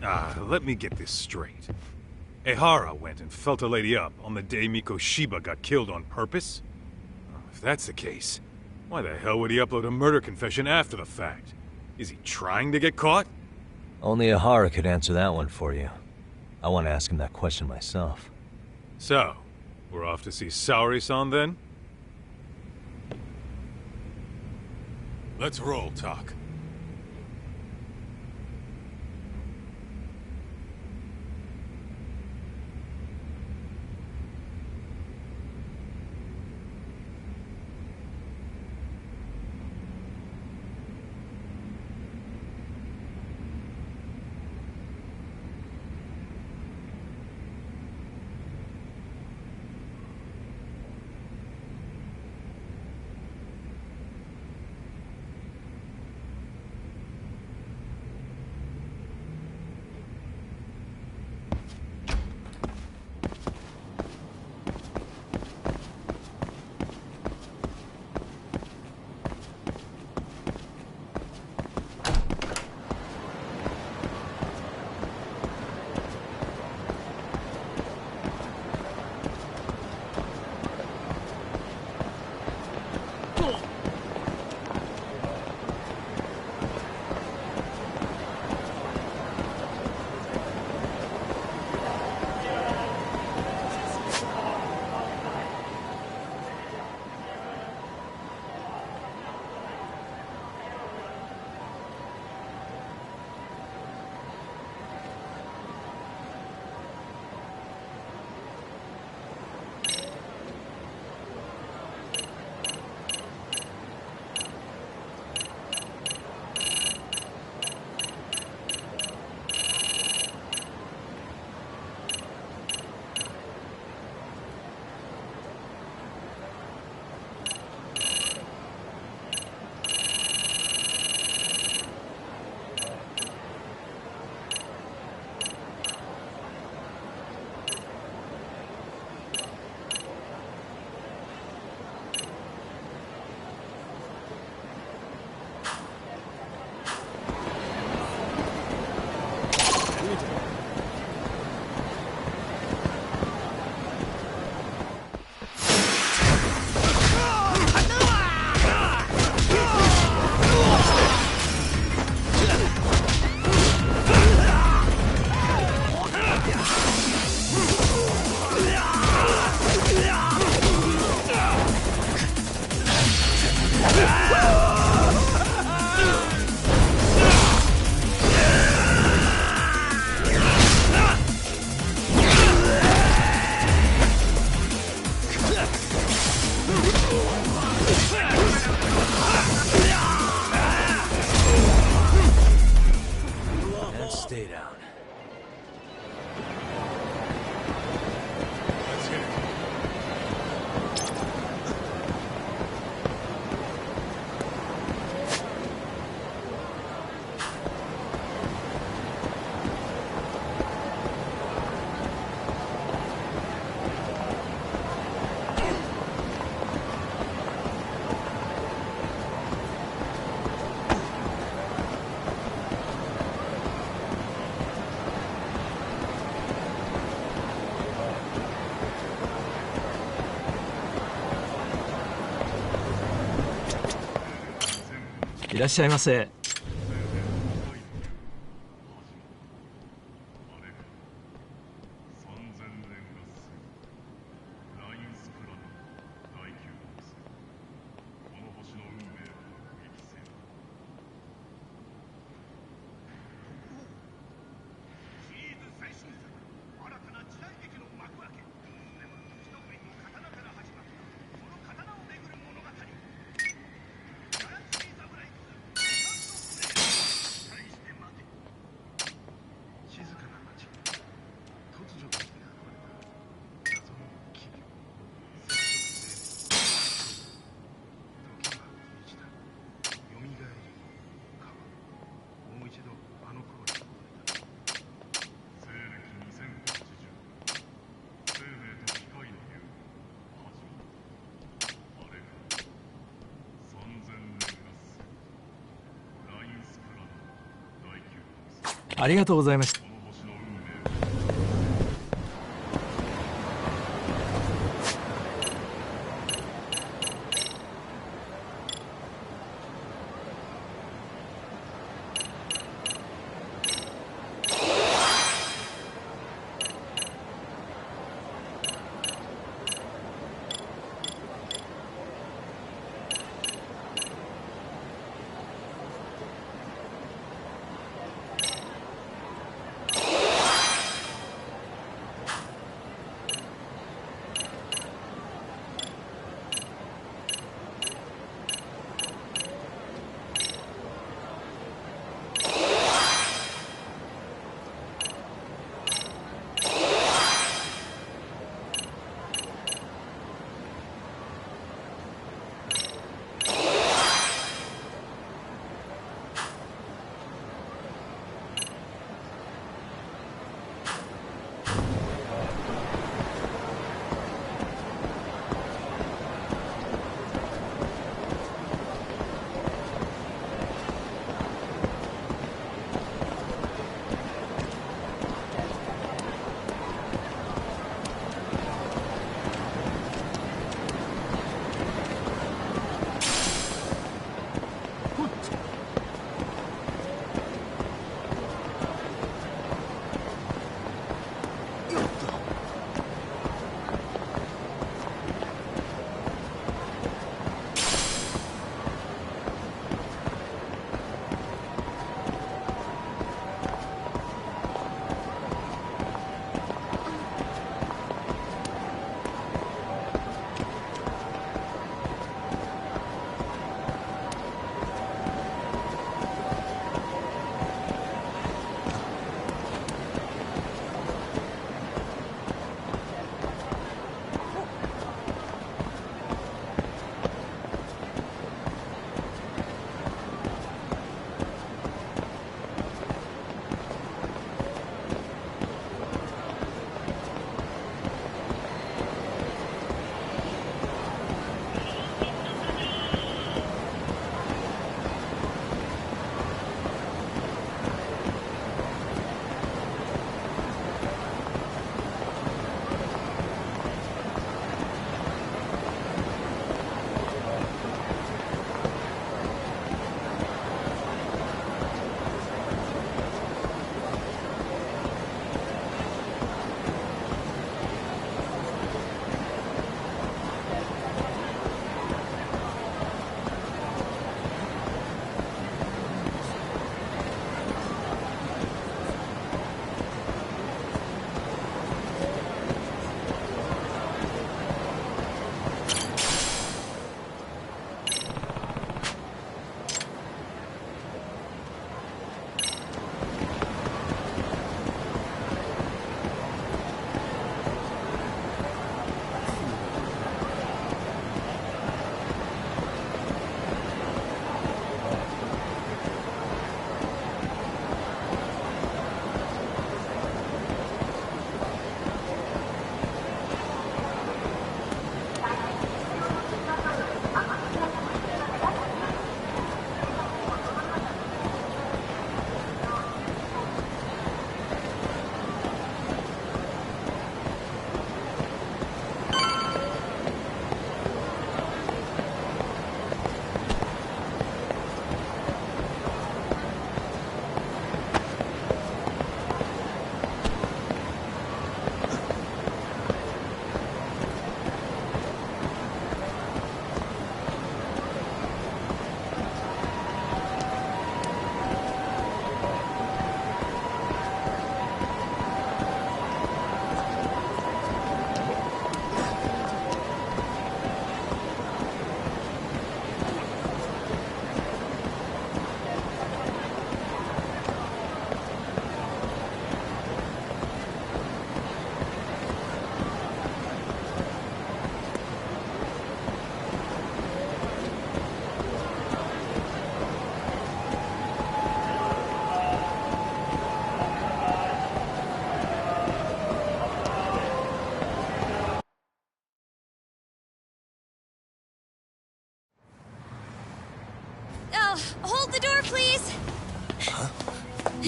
Let me get this straight. Ehara went and felt a lady up on the day Mikoshiba got killed on purpose? If that's the case, why the hell would he upload a murder confession after the fact? Is he trying to get caught? Only Ehara could answer that one for you. I want to ask him that question myself. So, we're off to see Saori-san then? Let's roll, Tak. Stay down. Let's hit it.いらっしゃいませ。ありがとうございました。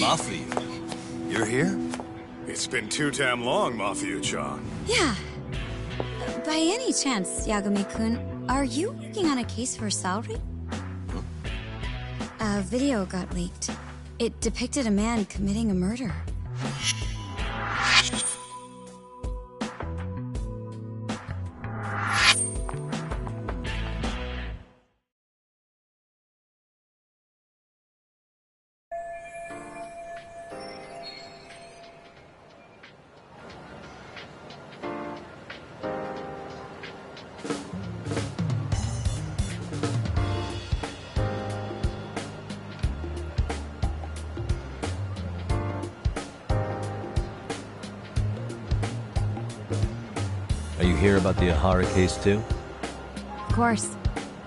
Mafia, you're here? It's been too damn long, Mafia-chan. Yeah. By any chance, Yagami-kun, are you working on a case for Saori? A video got leaked. It depicted a man committing a murder. Are you here about the Ihara case too? Of course.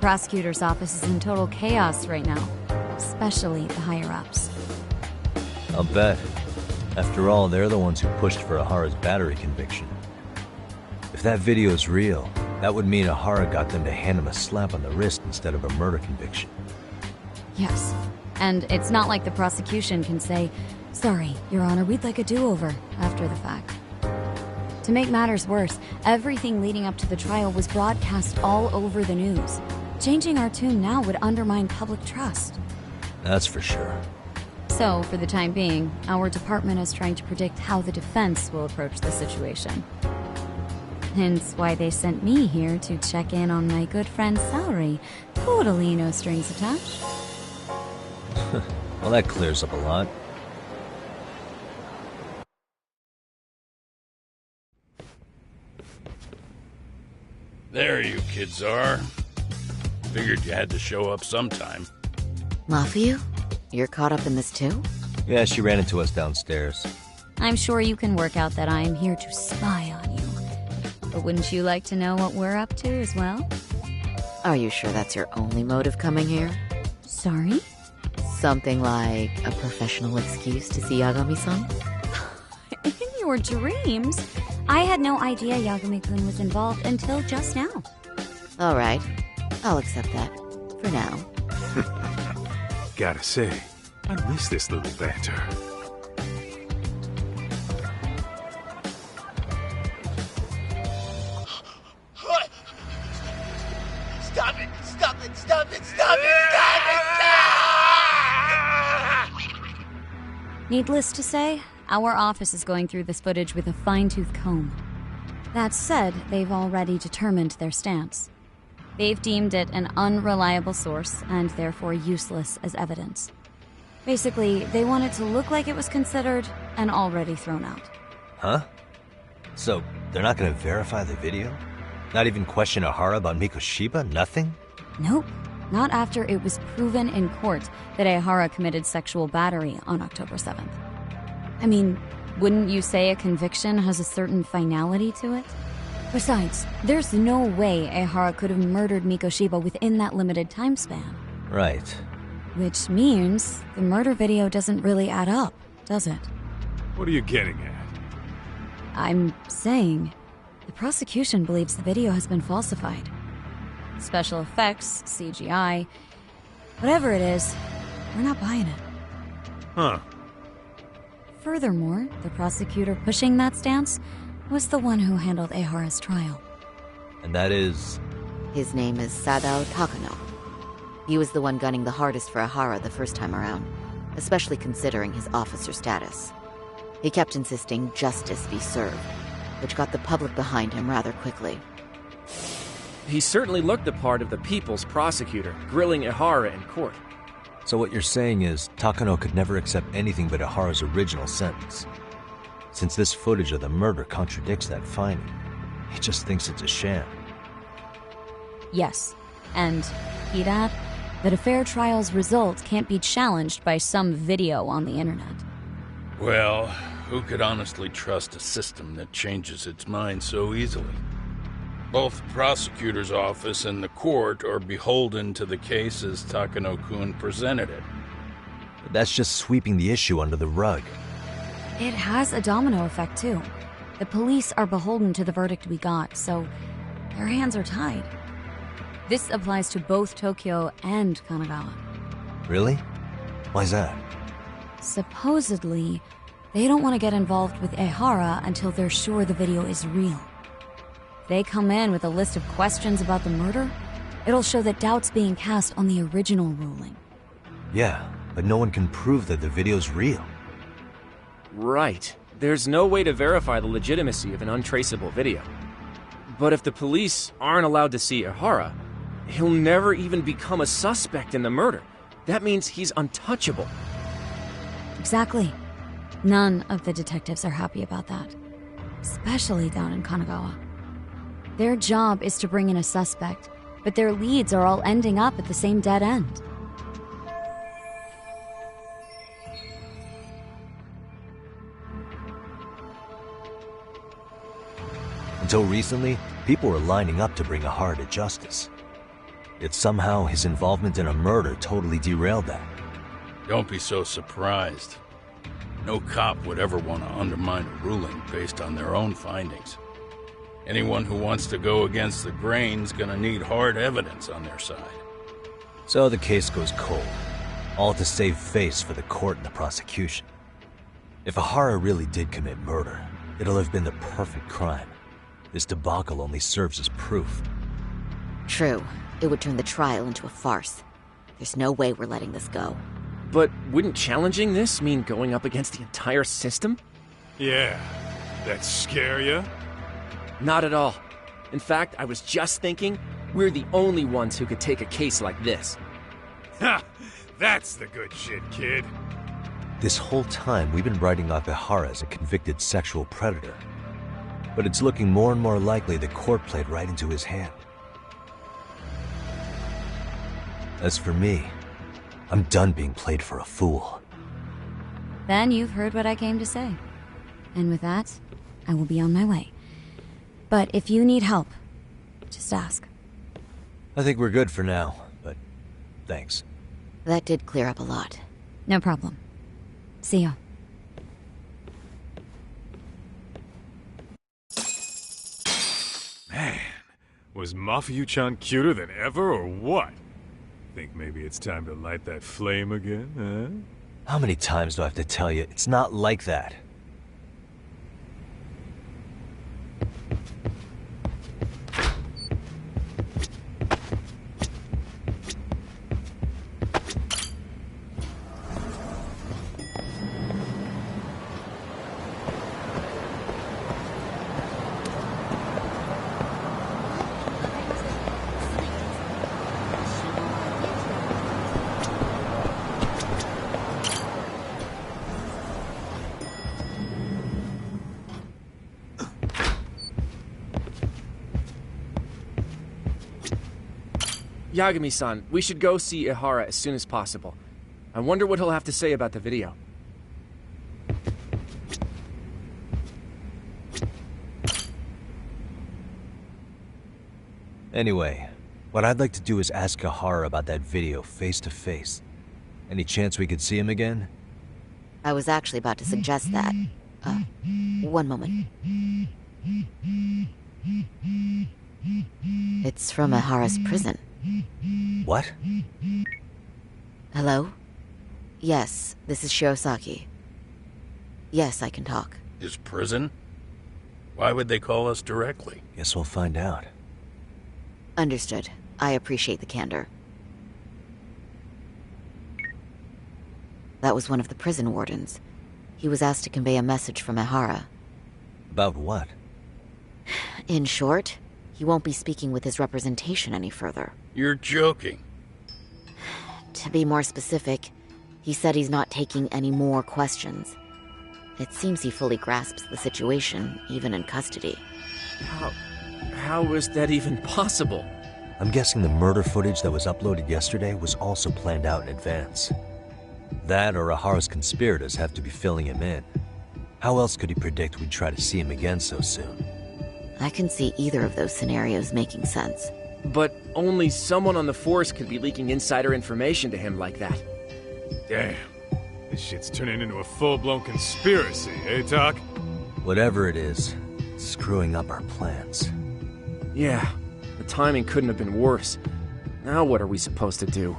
Prosecutor's office is in total chaos right now, especially the higher-ups. I'll bet. After all, they're the ones who pushed for Ihara's battery conviction. If that video is real, that would mean Ihara got them to hand him a slap on the wrist instead of a murder conviction. Yes. And it's not like the prosecution can say, "Sorry, Your Honor, we'd like a do-over," after the fact. To make matters worse, everything leading up to the trial was broadcast all over the news. Changing our tune now would undermine public trust. That's for sure. So, for the time being, our department is trying to predict how the defense will approach the situation. Hence why they sent me here to check in on my good friend Saori. Totally no strings attached. Well, that clears up a lot. There you kids are. Figured you had to show up sometime. Mafia? You're caught up in this too? Yeah, she ran into us downstairs. I'm sure you can work out that I'm here to spy on you. But wouldn't you like to know what we're up to as well? Are you sure that's your only motive coming here? Sorry? Something like a professional excuse to see Yagami-san? In your dreams? I had no idea Yagami-kun was involved until just now. Alright, I'll accept that. For now. Gotta say, I miss this little banter. Stop it! Stop it! Stop it! Stop it! Needless to say, our office is going through this footage with a fine-tooth comb. That said, they've already determined their stance. They've deemed it an unreliable source and therefore useless as evidence. Basically, they want it to look like it was considered and already thrown out. Huh? So, they're not gonna verify the video? Not even question Ihara about Mikoshiba? Nothing? Nope. Not after it was proven in court that Ihara committed sexual battery on October 7th. I mean, wouldn't you say a conviction has a certain finality to it? Besides, there's no way Ihara could have murdered Mikoshiba within that limited time span. Right. Which means the murder video doesn't really add up, does it? What are you getting at? I'm saying the prosecution believes the video has been falsified. Special effects, CGI, whatever it is, we're not buying it. Huh. Furthermore, the prosecutor pushing that stance was the one who handled Ihara's trial. And that is... His name is Sadao Takano. He was the one gunning the hardest for Ihara the first time around, especially considering his officer status. He kept insisting justice be served, which got the public behind him rather quickly. He certainly looked the part of the people's prosecutor, grilling Ihara in court. So what you're saying is, Takano could never accept anything but Ihara's original sentence. Since this footage of the murder contradicts that finding, he just thinks it's a sham. Yes, and he'd add that a fair trial's result can't be challenged by some video on the internet. Well, who could honestly trust a system that changes its mind so easily? Both the prosecutor's office and the court are beholden to the case as Takano-kun presented it. But that's just sweeping the issue under the rug. It has a domino effect, too. The police are beholden to the verdict we got, so their hands are tied. This applies to both Tokyo and Kanagawa. Really? Why's that? Supposedly, they don't want to get involved with Ehara until they're sure the video is real. If they come in with a list of questions about the murder, it'll show that doubt's being cast on the original ruling. Yeah, but no one can prove that the video's real. Right. There's no way to verify the legitimacy of an untraceable video. But if the police aren't allowed to see Ehara, he'll never even become a suspect in the murder. That means he's untouchable. Exactly. None of the detectives are happy about that. Especially down in Kanagawa. Their job is to bring in a suspect, but their leads are all ending up at the same dead end. Until recently, people were lining up to bring Ehara to justice. Yet somehow his involvement in a murder totally derailed that. Don't be so surprised. No cop would ever want to undermine a ruling based on their own findings. Anyone who wants to go against the grain's gonna need hard evidence on their side. So the case goes cold, all to save face for the court and the prosecution. If Ehara really did commit murder, it'll have been the perfect crime. This debacle only serves as proof. True. It would turn the trial into a farce. There's no way we're letting this go. But wouldn't challenging this mean going up against the entire system? Yeah. That scare ya? Not at all. In fact, I was just thinking, we're the only ones who could take a case like this. Ha! That's the good shit, kid. This whole time, we've been writing off Ehara as a convicted sexual predator. But it's looking more and more likely the court played right into his hand. As for me, I'm done being played for a fool. Then you've heard what I came to say. And with that, I will be on my way. But if you need help, just ask. I think we're good for now, but thanks. That did clear up a lot. No problem. See ya. Man, was Mafuyu-chan cuter than ever or what? Think maybe it's time to light that flame again, huh? How many times do I have to tell you, it's not like that? Yagami-san, we should go see Ehara as soon as possible. I wonder what he'll have to say about the video. Anyway, what I'd like to do is ask Ehara about that video face to face. Any chance we could see him again? I was actually about to suggest that. One moment. It's from Ehara's prison. What? Hello? Yes, this is Shirosaki. Yes, I can talk. His prison? Why would they call us directly? Guess we'll find out. Understood. I appreciate the candor. That was one of the prison wardens. He was asked to convey a message from Ehara. About what? In short, he won't be speaking with his representation any further. You're joking. To be more specific, he said he's not taking any more questions. It seems he fully grasps the situation, even in custody. How is that even possible? I'm guessing the murder footage that was uploaded yesterday was also planned out in advance. That or Ehara's conspirators have to be filling him in. How else could he predict we'd try to see him again so soon? I can see either of those scenarios making sense. But only someone on the force could be leaking insider information to him like that. Damn. This shit's turning into a full-blown conspiracy, eh, Talk? Whatever it is, it's screwing up our plans. Yeah, the timing couldn't have been worse. Now what are we supposed to do?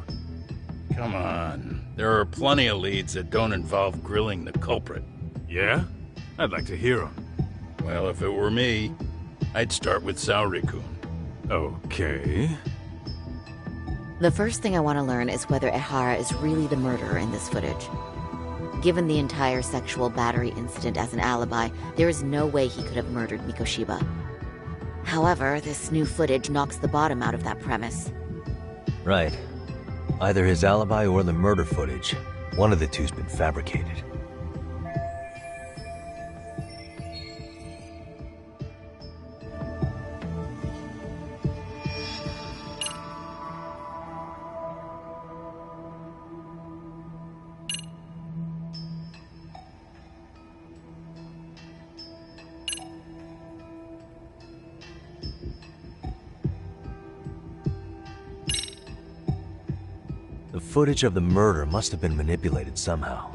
Come on. There are plenty of leads that don't involve grilling the culprit. Yeah? I'd like to hear them. Well, if it were me, I'd start with Saori-kun. Okay. The first thing I want to learn is whether Ehara is really the murderer in this footage. Given the entire sexual battery incident as an alibi, there is no way he could have murdered Mikoshiba. However, this new footage knocks the bottom out of that premise. Right. Either his alibi or the murder footage. One of the two's been fabricated. The footage of the murder must have been manipulated somehow.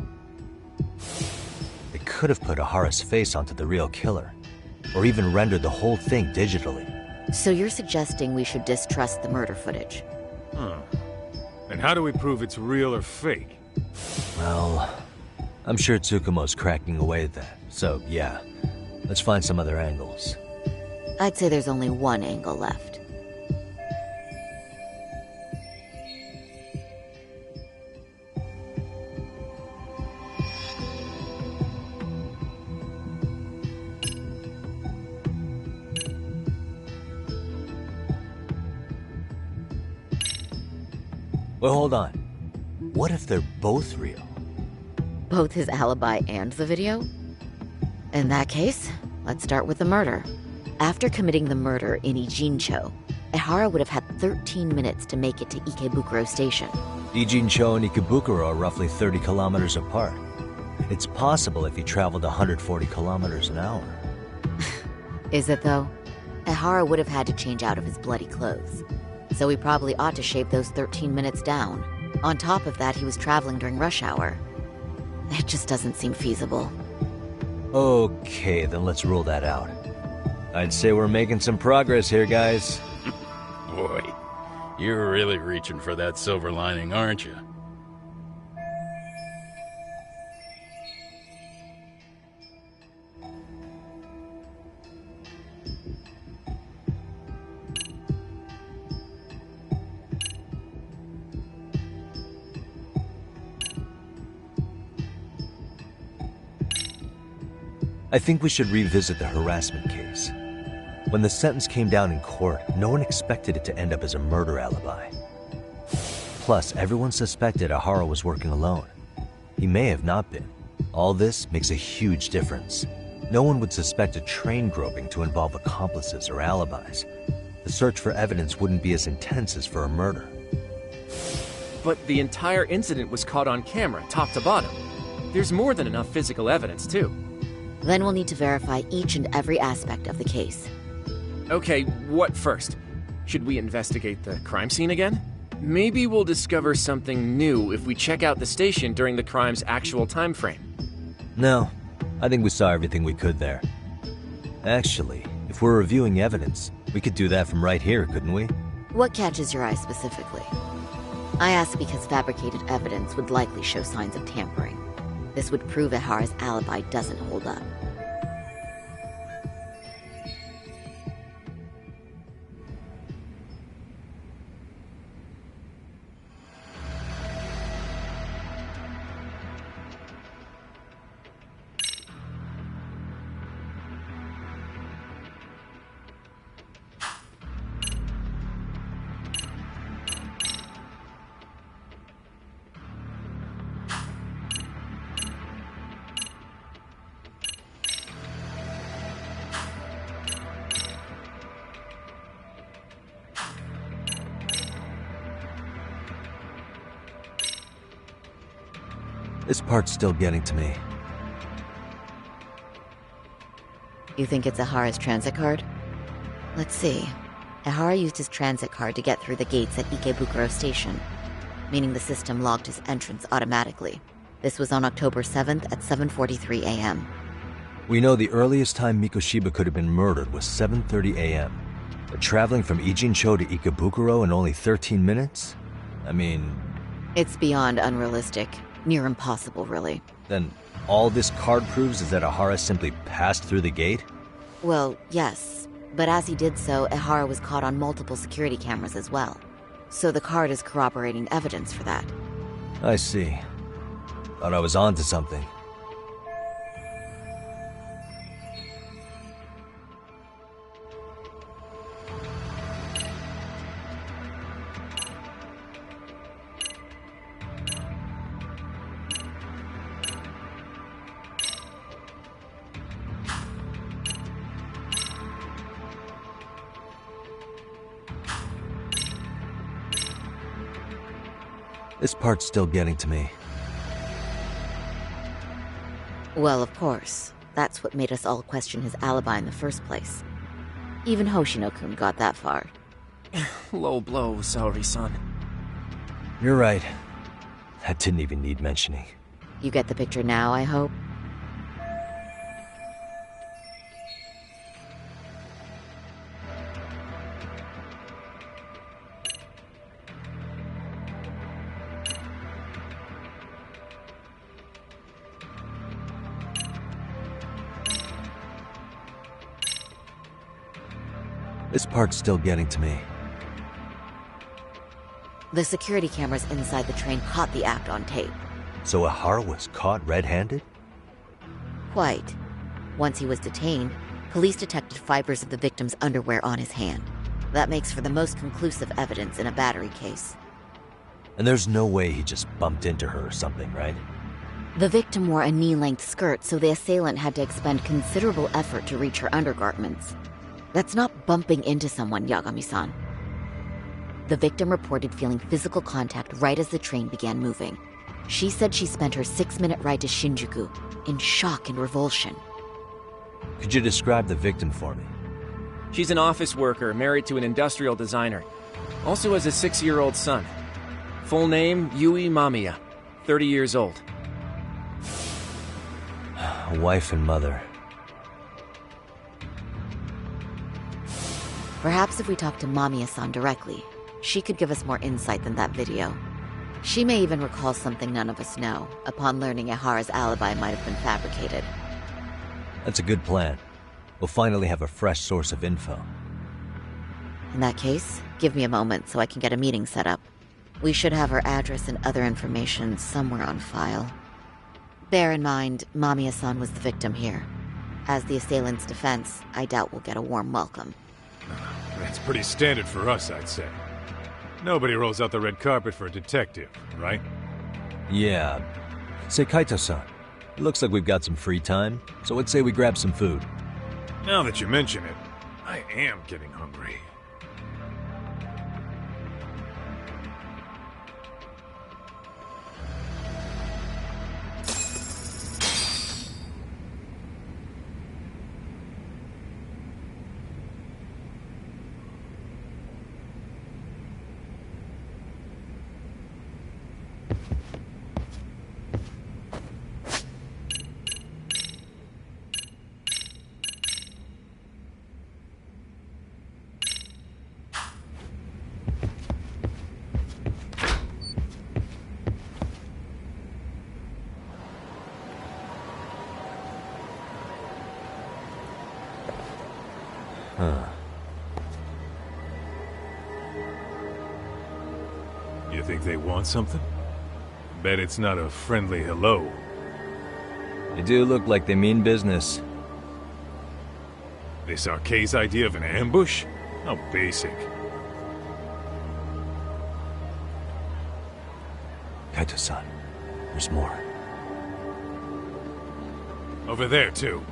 It could have put Ahara's face onto the real killer, or even rendered the whole thing digitally. So you're suggesting we should distrust the murder footage? And how do we prove it's real or fake? Well, I'm sure Tsukumo's cracking away at that, so yeah. Let's find some other angles. I'd say there's only one angle left. Well, hold on. What if they're both real? Both his alibi and the video? In that case, let's start with the murder. After committing the murder in Ijincho, Ehara would have had 13 minutes to make it to Ikebukuro Station. Ijincho and Ikebukuro are roughly 30 kilometers apart. It's possible if he traveled 140 kilometers an hour. Is it though? Ehara would have had to change out of his bloody clothes. So we probably ought to shave those 13 minutes down. On top of that, he was traveling during rush hour. It just doesn't seem feasible. Okay, then let's rule that out. I'd say we're making some progress here, guys. Boy, you're really reaching for that silver lining, aren't you? I think we should revisit the harassment case. When the sentence came down in court, no one expected it to end up as a murder alibi. Plus, everyone suspected Ahara was working alone. He may have not been. All this makes a huge difference. No one would suspect a train groping to involve accomplices or alibis. The search for evidence wouldn't be as intense as for a murder. But the entire incident was caught on camera, top to bottom. There's more than enough physical evidence, too. Then we'll need to verify each and every aspect of the case. Okay, what first? Should we investigate the crime scene again? Maybe we'll discover something new if we check out the station during the crime's actual time frame. No, I think we saw everything we could there. Actually, if we're reviewing evidence, we could do that from right here, couldn't we? What catches your eye specifically? I ask because fabricated evidence would likely show signs of tampering. This would prove Ehara's alibi doesn't hold up. This part's still getting to me. You think it's Ehara's transit card? Let's see. Ehara used his transit card to get through the gates at Ikebukuro Station, meaning the system logged his entrance automatically. This was on October 7th at 7:43 a.m. We know the earliest time Mikoshiba could have been murdered was 7:30 a.m. But traveling from Ijincho to Ikebukuro in only 13 minutes? I mean, It's beyond unrealistic. Near impossible, really. Then all this card proves is that Ahara simply passed through the gate? Well, yes. But as he did so, Ehara was caught on multiple security cameras as well. So the card is corroborating evidence for that. I see. Thought I was onto something. This part's still getting to me. Well, of course. That's what made us all question his alibi in the first place. Even Hoshino-kun got that far. Low blow, Saori-san. You're right. That didn't even need mentioning. You get the picture now, I hope? This part's still getting to me. The security cameras inside the train caught the act on tape. So Ahara was caught red-handed? Quite. Once he was detained, police detected fibers of the victim's underwear on his hand. That makes for the most conclusive evidence in a battery case. And there's no way he just bumped into her or something, right? The victim wore a knee-length skirt, so the assailant had to expend considerable effort to reach her undergarments. That's not bumping into someone, Yagami-san. The victim reported feeling physical contact right as the train began moving. She said she spent her 6-minute ride to Shinjuku in shock and revulsion. Could you describe the victim for me? She's an office worker married to an industrial designer. Also has a 6-year-old son. Full name, Yui Mamiya. 30 years old. A wife and mother. Perhaps if we talk to Mamiya-san directly, she could give us more insight than that video. She may even recall something none of us know, upon learning Ehara's alibi might have been fabricated. That's a good plan. We'll finally have a fresh source of info. In that case, give me a moment so I can get a meeting set up. We should have her address and other information somewhere on file. Bear in mind, Mamiya-san was the victim here. As the assailant's defense, I doubt we'll get a warm welcome. That's pretty standard for us, I'd say. Nobody rolls out the red carpet for a detective, right? Yeah. Say, Kaito-san, it looks like we've got some free time, so I'd say we grab some food. Now that you mention it, I am getting hungry. You think they want something? Bet it's not a friendly hello. They do look like they mean business. This Arcade's idea of an ambush? How basic. Kaito-san, there's more. Over there, too.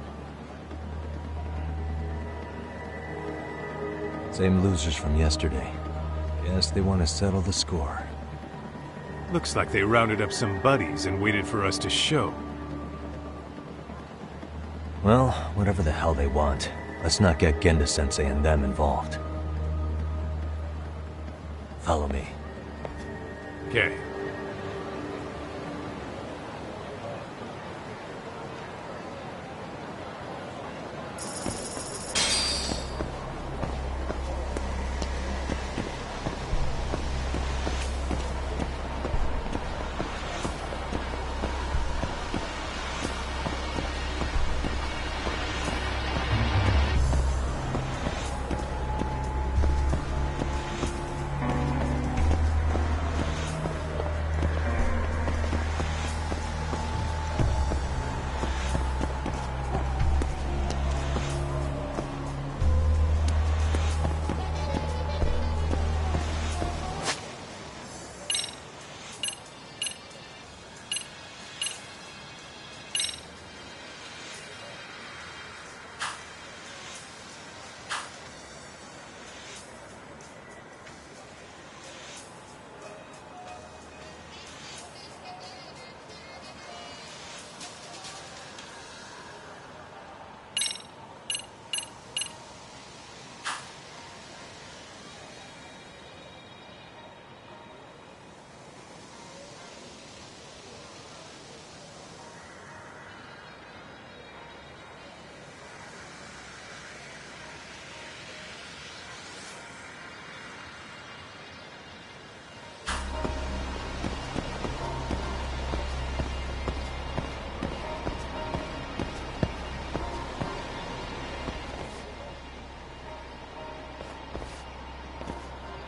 Same losers from yesterday. Guess they want to settle the score. Looks like they rounded up some buddies and waited for us to show. Well, whatever the hell they want, let's not get Genda-sensei and them involved. Follow me. Okay.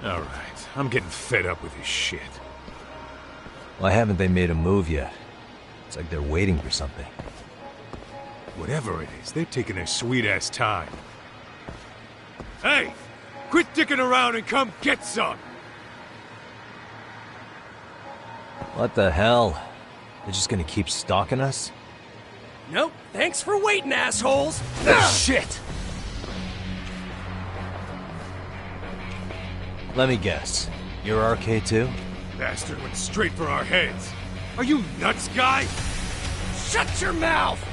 Alright, I'm getting fed up with this shit. Why haven't they made a move yet? It's like they're waiting for something. Whatever it is, they're taking their sweet-ass time. Hey! Quit dicking around and come get some! What the hell? They're just gonna keep stalking us? Nope. Thanks for waiting, assholes! Shit! Let me guess. You're RK too? Bastard went straight for our heads. Are you nuts, guy? Shut your mouth!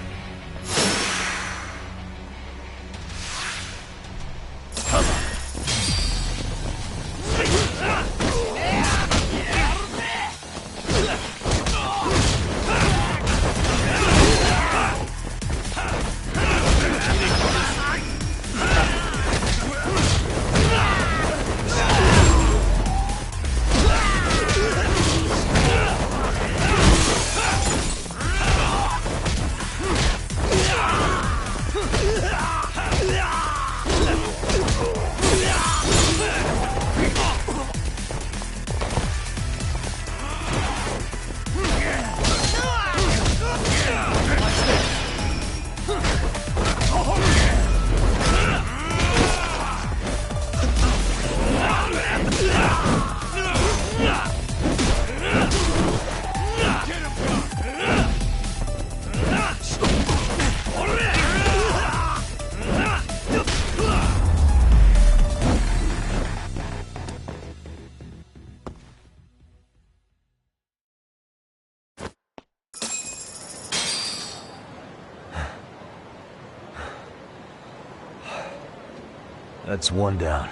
That's one down.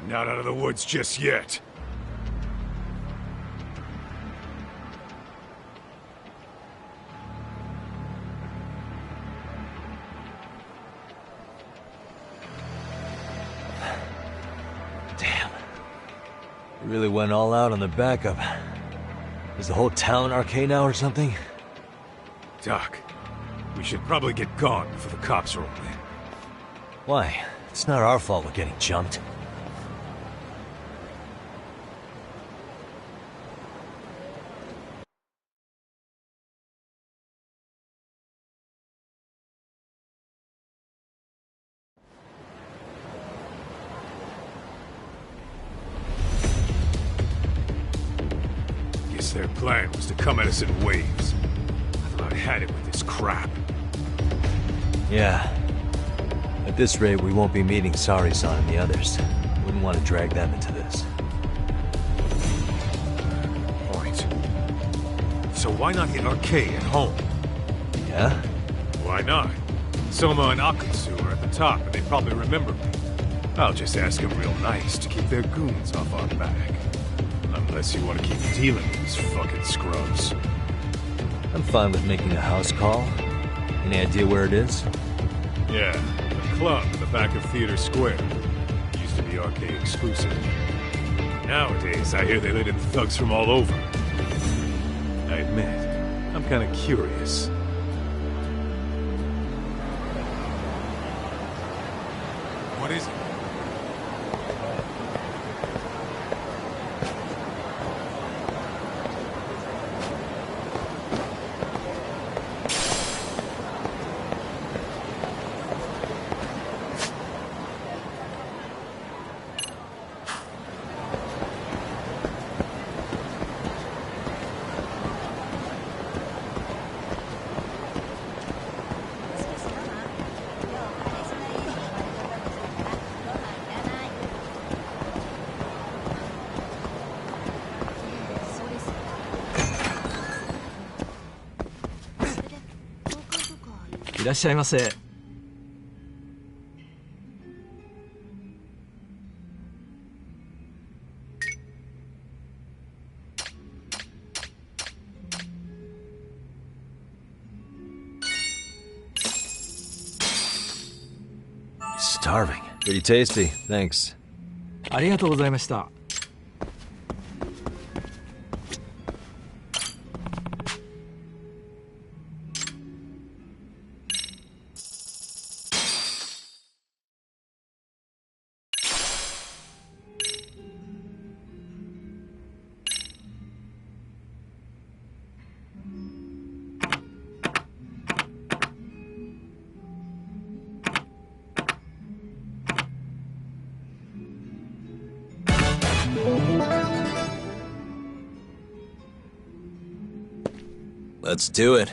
Not out of the woods just yet. Damn. We really went all out on the backup. Is the whole town RK now or something? Doc, we should probably get gone before the cops roll in. Why? It's not our fault we're getting jumped. Guess their plan was to come at us in waves. I thought I had it with this crap. Yeah. At this rate, we won't be meeting Sari-san and the others. Wouldn't want to drag them into this. Point. So why not hit RK at home? Yeah? Why not? Soma and Akutsu are at the top, and they probably remember me. I'll just ask them real nice to keep their goons off our back. Unless you want to keep dealing with these fucking scrubs. I'm fine with making a house call. Any idea where it is? Yeah, the club in the back of Theater Square. Used to be RK exclusive. Nowadays, I hear they let in thugs from all over. I admit, I'm kind of curious. What is it?いらっしゃいませ。Starving. Pretty tasty. Thanks. ありがとうございました。Let's do it.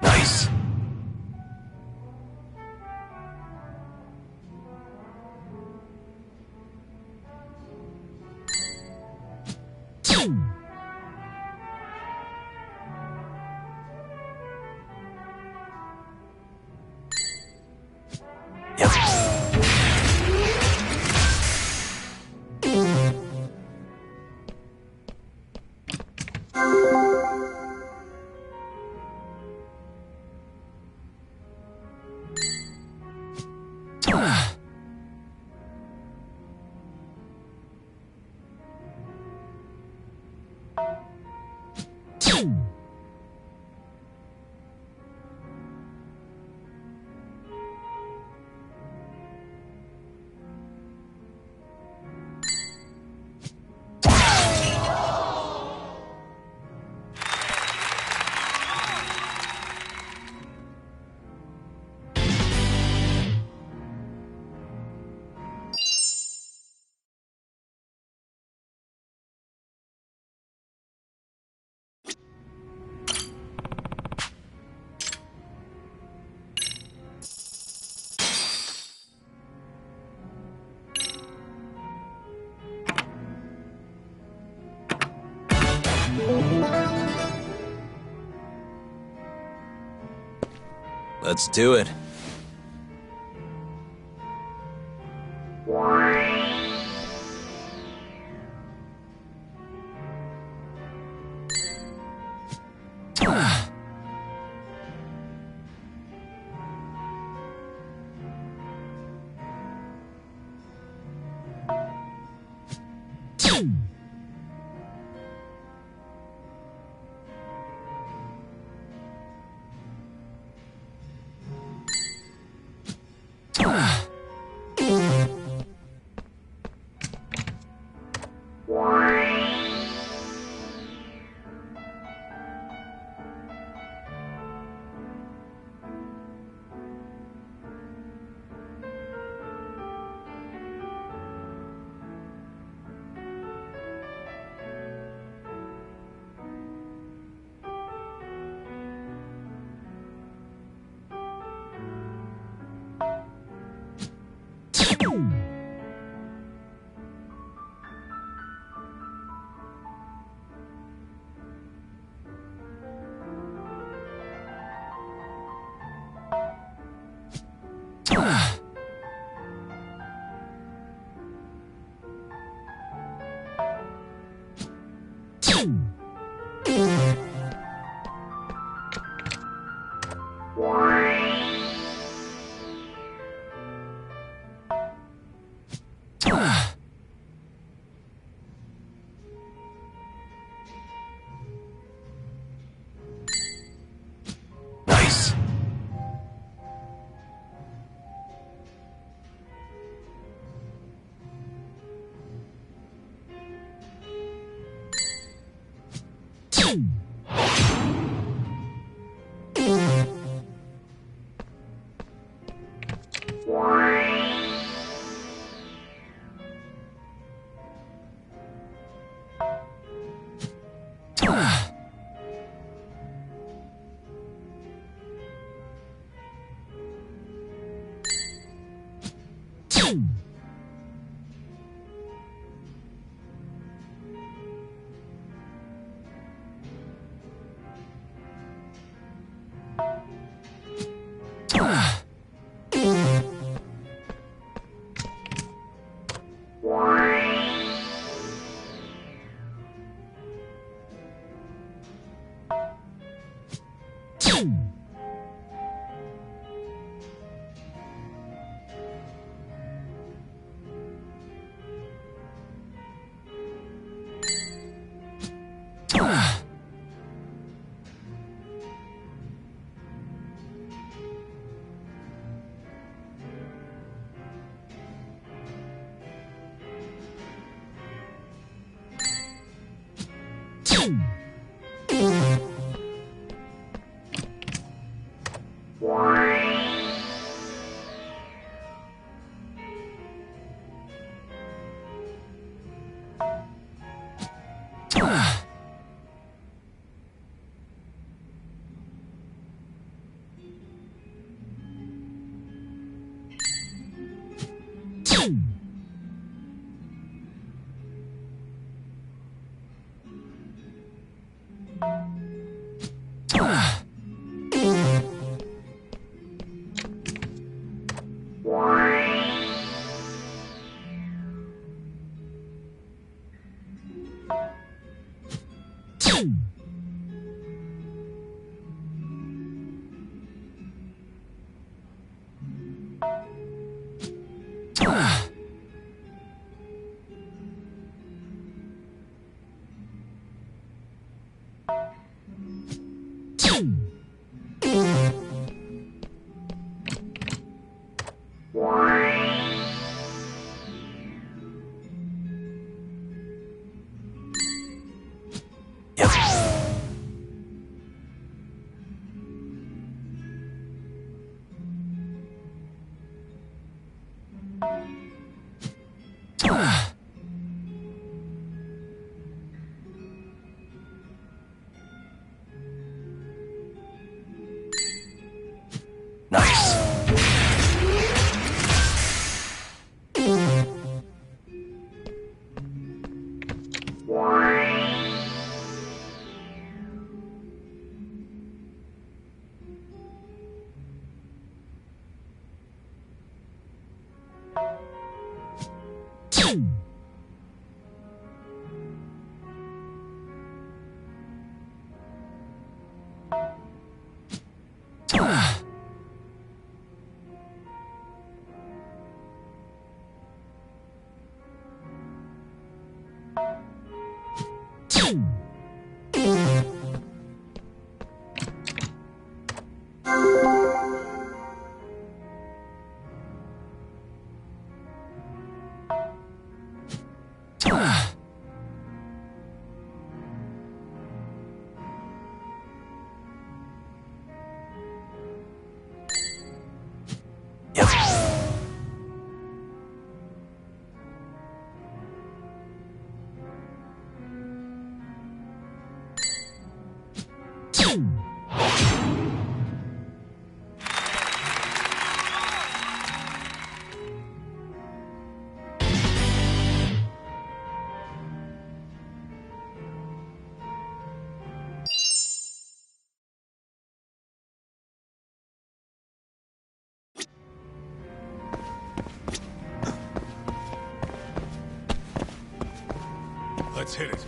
Nice. Let's do it. Nice. Let's hit it.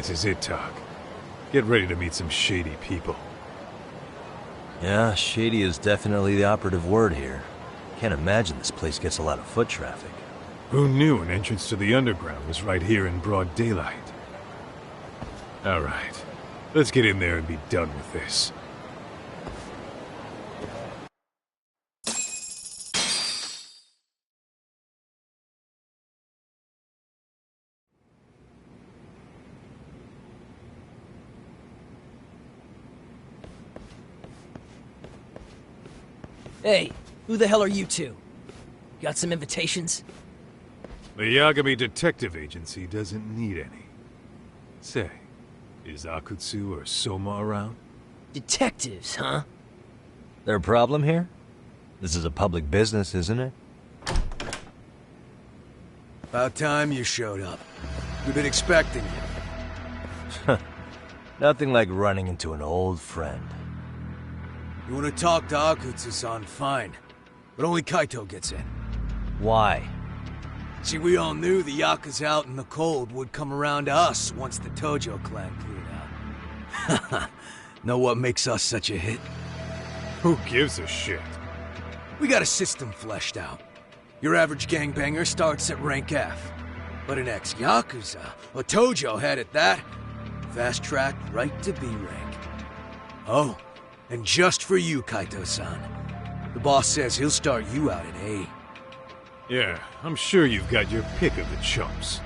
This is it, Talk. Get ready to meet some shady people. Yeah, shady is definitely the operative word here. Can't imagine this place gets a lot of foot traffic. Who knew an entrance to the underground was right here in broad daylight? Alright, let's get in there and be done with this. Hey, who the hell are you two? Got some invitations? The Yagami Detective Agency doesn't need any. Say, is Akutsu or Soma around? Detectives, huh? There a problem here? This is a public business, isn't it? About time you showed up. We've been expecting you. Nothing like running into an old friend. You want to talk to Akutsu-san, fine. But only Kaito gets in. Why? See, we all knew the Yakuza out in the cold would come around to us once the Tojo clan cleared out. Know what makes us such a hit? Who gives a shit? We got a system fleshed out. Your average gangbanger starts at rank F. But an ex-Yakuza, a Tojo head at that, fast-tracked right to B rank. Oh, and just for you, Kaito-san. The boss says he'll start you out at A. Yeah, I'm sure you've got your pick of the chumps.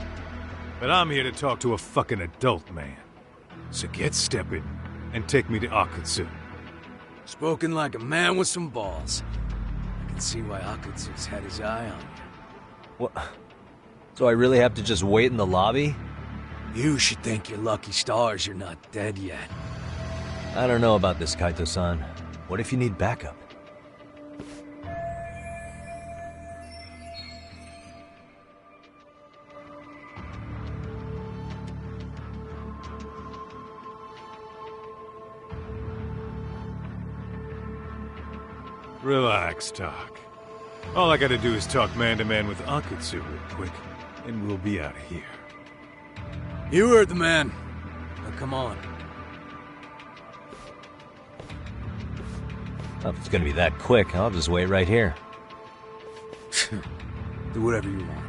But I'm here to talk to a fucking adult man. So get stepping and take me to Akutsu. Spoken like a man with some balls. I can see why Akutsu's had his eye on you. What? So I really have to just wait in the lobby? You should thank your lucky stars you're not dead yet. I don't know about this, Kaito-san. What if you need backup? Relax, Doc. All I gotta do is talk man-to-man with Akutsu real quick, and we'll be out of here. You heard the man. Now come on. Well, if it's gonna be that quick, I'll just wait right here. Do whatever you want.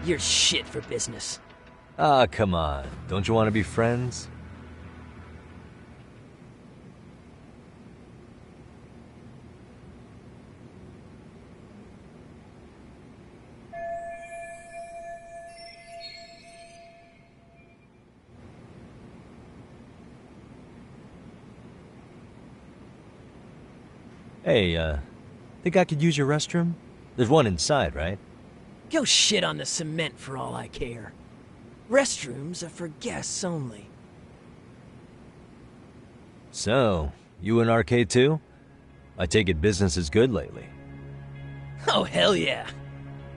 You're shit for business. Ah, come on. Don't you want to be friends? Hey, think I could use your restroom? There's one inside, right? Go shit on the cement for all I care. Restrooms are for guests only. So, you in arcade too? I take it business is good lately. Oh, hell yeah.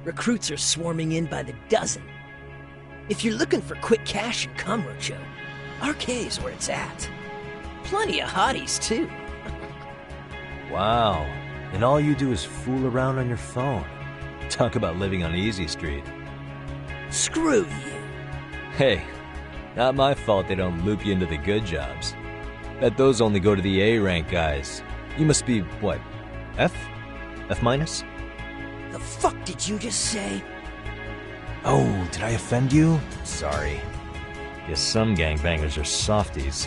Recruits are swarming in by the dozen. If you're looking for quick cash and Kamurocho, arcade's where it's at. Plenty of hotties, too. Wow. And all you do is fool around on your phone. Talk about living on Easy Street. Screw you. Hey, not my fault they don't loop you into the good jobs. Bet those only go to the A-rank guys. You must be, what, F? F minus? The fuck did you just say? Oh, did I offend you? Sorry. Guess some gangbangers are softies.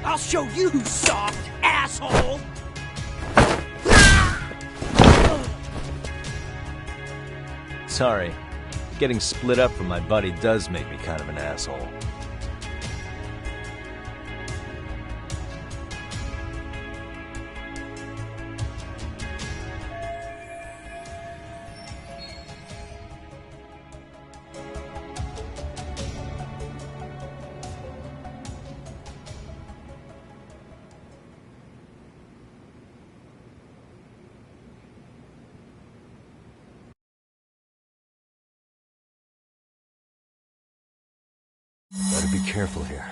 I'll show you who's soft, asshole! Sorry. Getting split up from my buddy does make me kind of an asshole. Better be careful here.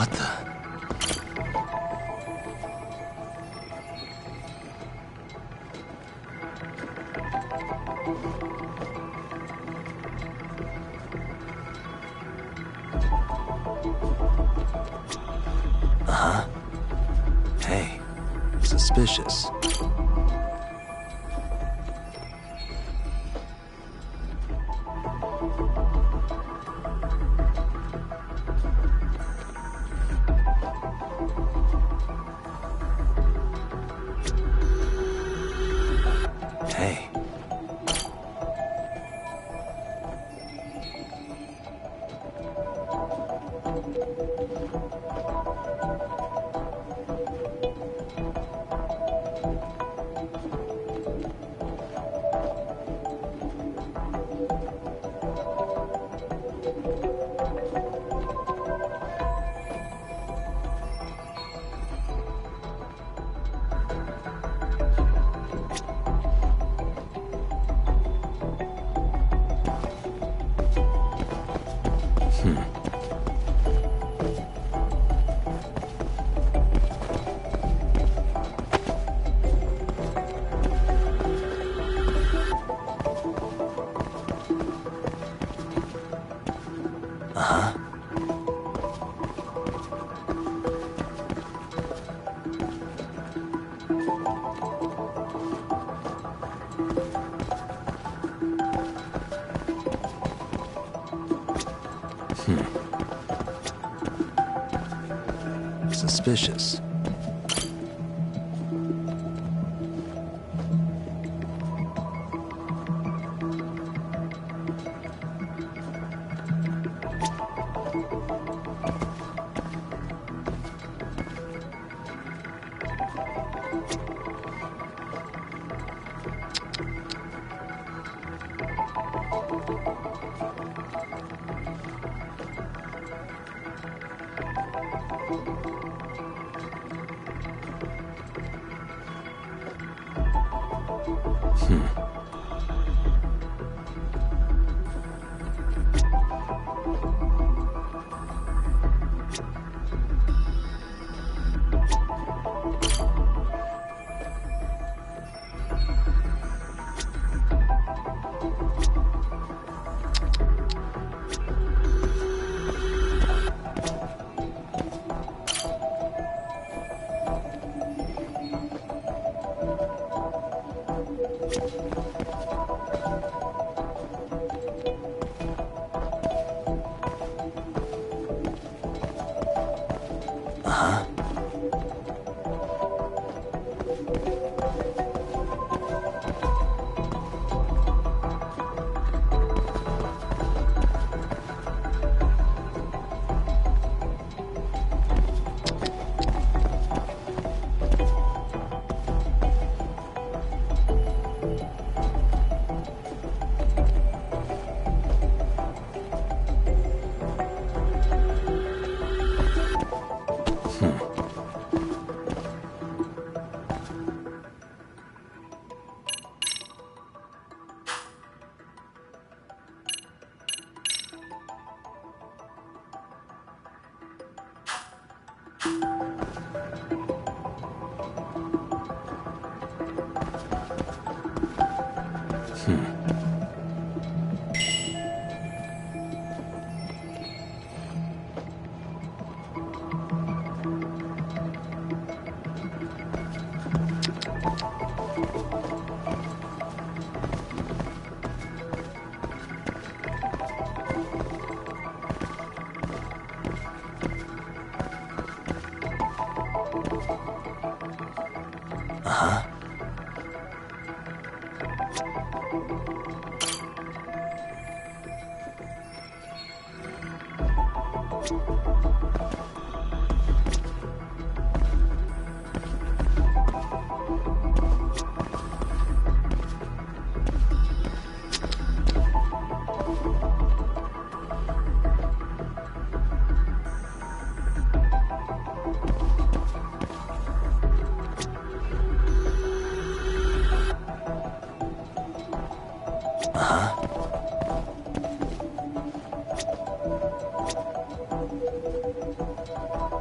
What the? Uh-huh. Hey, suspicious. Hey. Uh-huh. Suspicious. Uh-huh. Uh-huh. Uh-huh.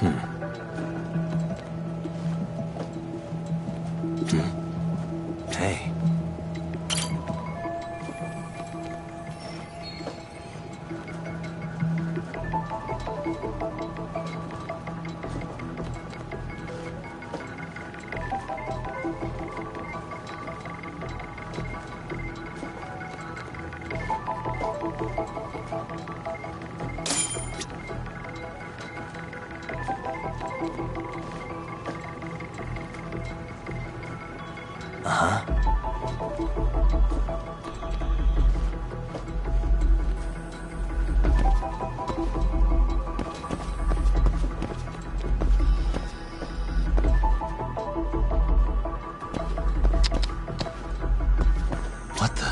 Hey. What the?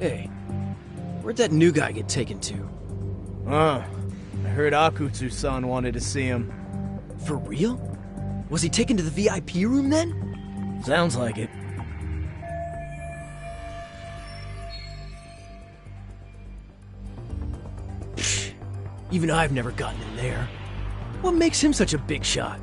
Hey, where'd that new guy get taken to? I heard Akutsu-san wanted to see him. For real? Was he taken to the VIP room then? Sounds like it. Even I've never gotten in there. What makes him such a big shot?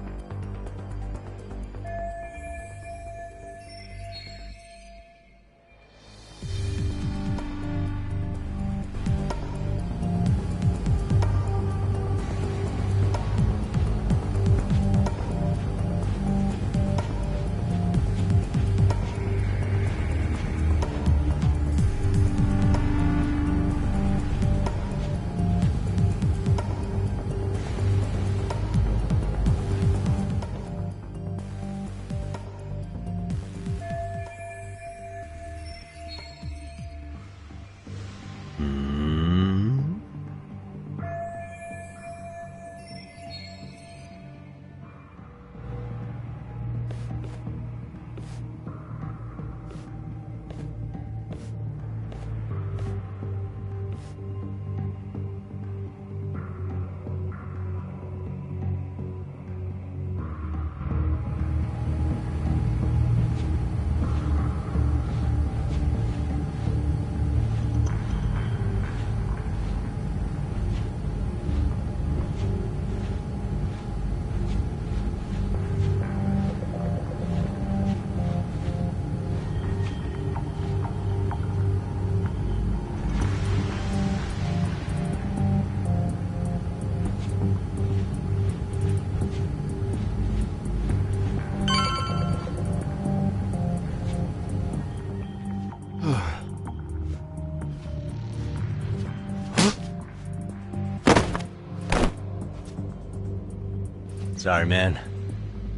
Sorry, man.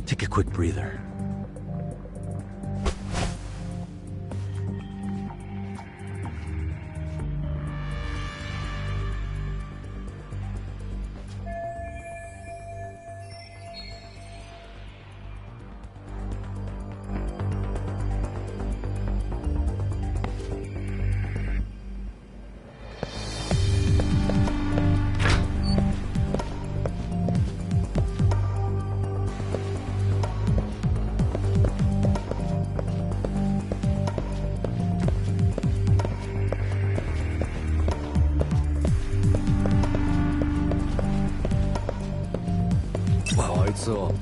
Take a quick breather. So.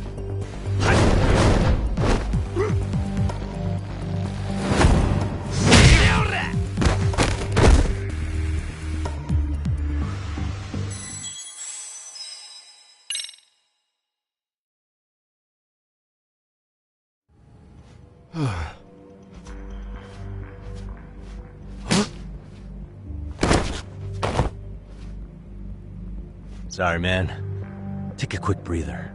Sorry, man. Take a quick breather.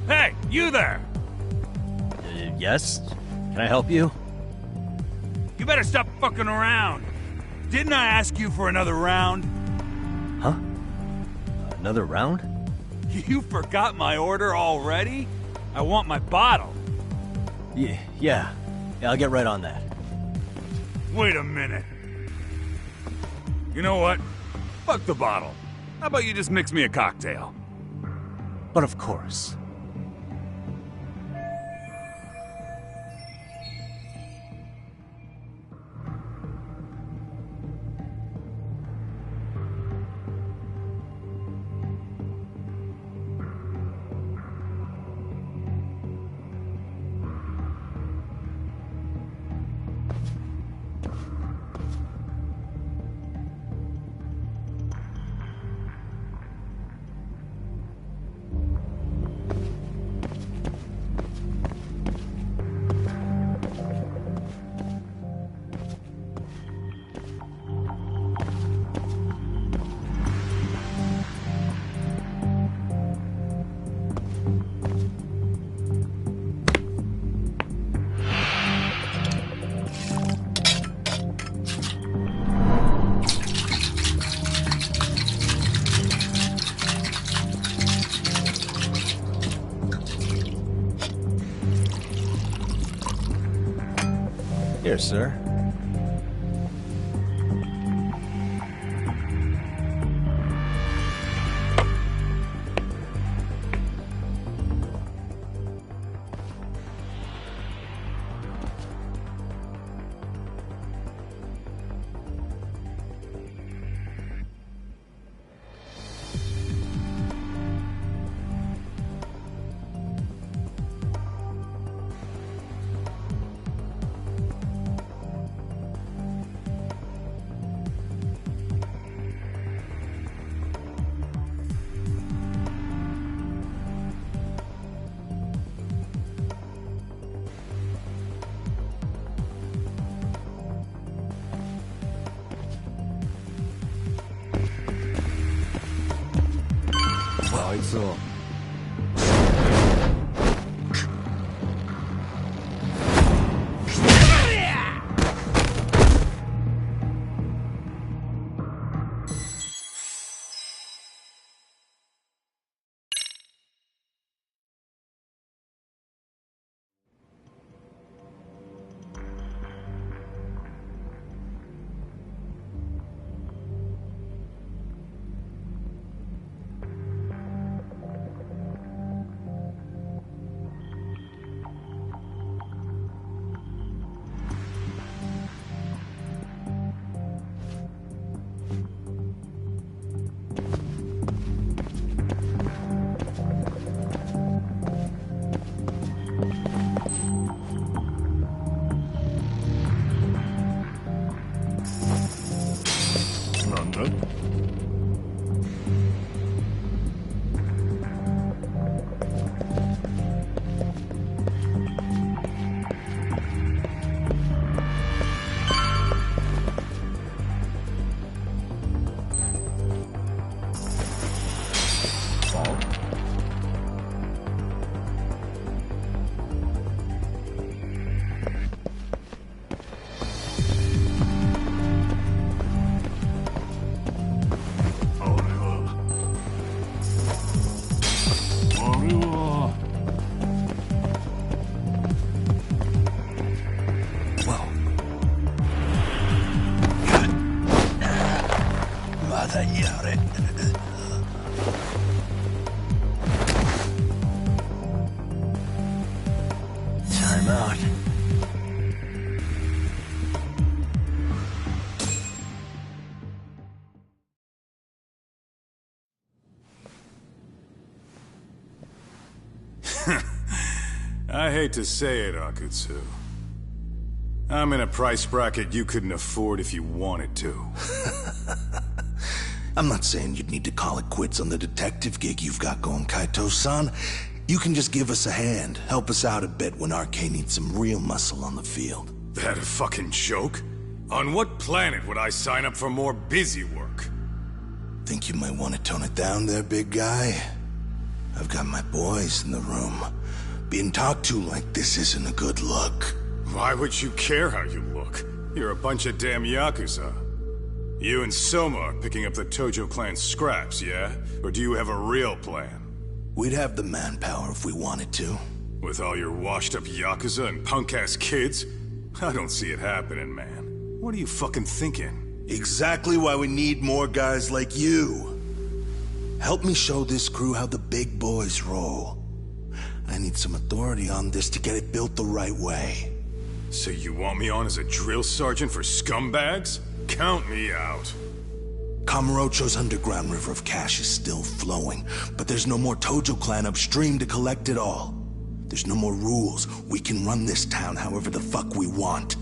Hey, you there! Yes? Can I help you? You better stop fucking around. Didn't I ask you for another round? Huh? Another round? You forgot my order already? I want my bottle. Yeah, I'll get right on that. Wait a minute. You know what? Fuck the bottle. How about you just mix me a cocktail? But of course. Here, sir. So. out. I hate to say it, Akutsu. I'm in a price bracket you couldn't afford if you wanted to. I'm not saying you'd need to call it quits on the detective gig you've got going, Kaito-san. You can just give us a hand, help us out a bit when Arcane needs some real muscle on the field. That a fucking joke? On what planet would I sign up for more busy work? Think you might want to tone it down there, big guy? I've got my boys in the room. Being talked to like this isn't a good look. Why would you care how you look? You're a bunch of damn Yakuza. You and Soma are picking up the Tojo clan scraps, yeah? Or do you have a real plan? We'd have the manpower if we wanted to. With all your washed-up Yakuza and punk-ass kids? I don't see it happening, man. What are you fucking thinking? Exactly why we need more guys like you. Help me show this crew how the big boys roll. I need some authority on this to get it built the right way. So you want me on as a drill sergeant for scumbags? Count me out. Kamurocho's underground river of cash is still flowing, but there's no more Tojo clan upstream to collect it all. There's no more rules. We can run this town however the fuck we want.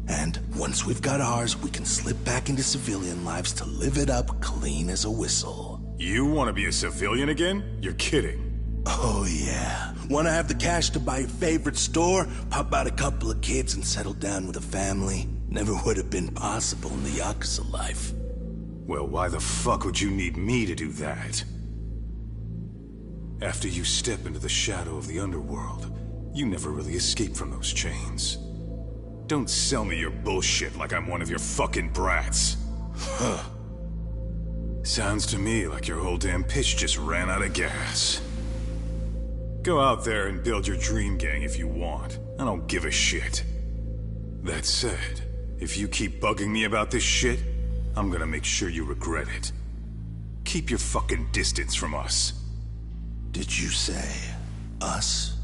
And once we've got ours, we can slip back into civilian lives to live it up clean as a whistle. You want to be a civilian again? You're kidding. Oh yeah. Want to have the cash to buy your favorite store, pop out a couple of kids and settle down with a family? Never would have been possible in the Yakuza life. Well, why the fuck would you need me to do that? After you step into the shadow of the underworld, you never really escape from those chains. Don't sell me your bullshit like I'm one of your fucking brats. Huh. Sounds to me like your whole damn pitch just ran out of gas. Go out there and build your dream gang if you want. I don't give a shit. That said, if you keep bugging me about this shit, I'm gonna make sure you regret it. Keep your fucking distance from us. Did you say us?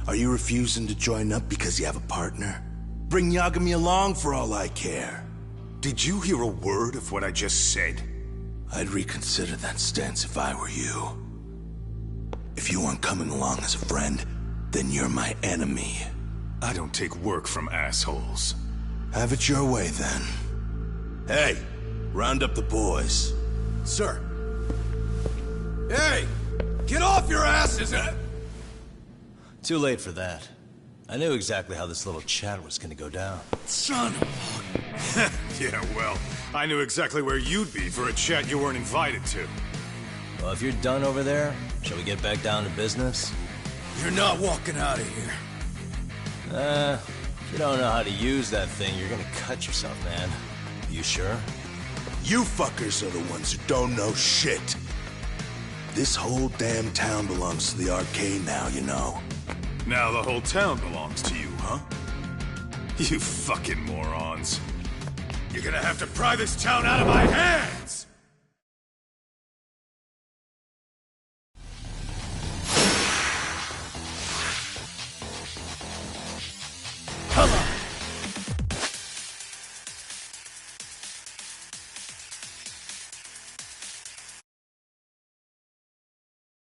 Are you refusing to join up because you have a partner? Bring Yagami along for all I care. Did you hear a word of what I just said? I'd reconsider that stance if I were you. If you aren't coming along as a friend, then you're my enemy. I don't take work from assholes. Have it your way, then. Hey, round up the boys. Sir. Hey! Get off your asses! Too late for that. I knew exactly how this little chat was gonna go down. Son of Yeah, well, I knew exactly where you'd be for a chat you weren't invited to. Well, if you're done over there, shall we get back down to business? You're not walking out of here. If you don't know how to use that thing, you're gonna cut yourself, man. You sure? You fuckers are the ones who don't know shit. This whole damn town belongs to the arcade now, you know. Now the whole town belongs to you, huh? You fucking morons. You're gonna have to pry this town out of my hands!